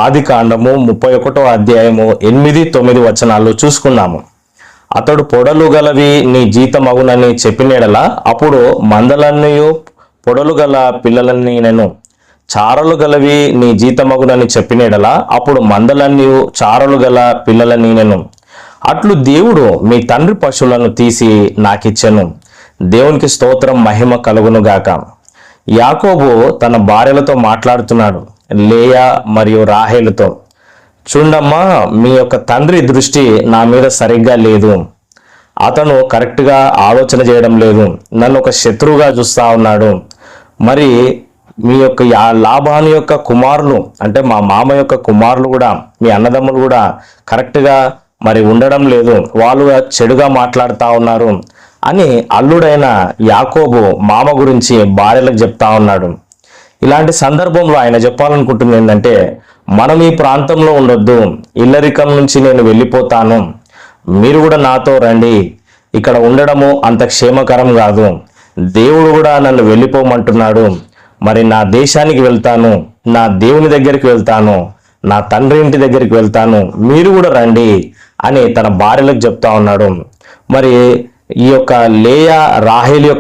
ఆది కాండము 31వ అధ్యాయము 8-9 వచనాలు చూసుకున్నాము. అతడు పొడలు గలవి నీ జీతమగునని చెప్పినెడలా అప్పుడు మందలన్నయు పొడలు గల పిల్లలన్నీ నేను చారలు గలవి నీ జీతమగునని చెప్పినెడలా అప్పుడు మందలన్నీ చారలు గల పిల్లలని నేను అట్లు దేవుడు మీ తండ్రి పశువులను తీసి నాకిచ్చెను. దేవునికి స్తోత్రం, మహిమ కలుగును గాక. యాకోబు తన భార్యలతో మాట్లాడుతున్నాడు, లేయా మరియు రాహేలుతో. చూడమ్మా, మీ యొక్క తండ్రి దృష్టి నా మీద సరిగ్గా లేదు. అతను కరెక్ట్గా ఆలోచన చేయడం లేదు, నన్ను ఒక శత్రువుగా చూస్తా ఉన్నాడు. మరి మీ యొక్క లాభాని యొక్క కుమారులు అంటే మా మామ యొక్క కుమారులు కూడా, మీ అన్నదమ్ములు కూడా కరెక్ట్గా మరి ఉండడం లేదు, వాళ్ళు చెడుగా మాట్లాడుతూ ఉన్నారు అని అల్లుడైన యాకోబు మామ గురించి భార్యలకు చెప్తా ఉన్నాడు. ఇలాంటి సందర్భంలో ఆయన చెప్పాలనుకుంటుంది ఏంటంటే, మనం ఈ ప్రాంతంలో ఉండొద్దు, ఇల్లరికం నుంచి నేను వెళ్ళిపోతాను, మీరు కూడా నాతో రండి. ఇక్కడ ఉండడము అంత క్షేమకరం కాదు, దేవుడు కూడా నన్ను వెళ్ళిపోమంటున్నాడు. మరి నా దేశానికి వెళ్తాను, నా దేవుని దగ్గరికి వెళ్తాను, నా తండ్రి ఇంటి దగ్గరికి వెళ్తాను, మీరు కూడా రండి అని తన భార్యలకు చెప్తా ఉన్నాడు. మరి ఈ యొక్క లేయా రాహేలు యొక్క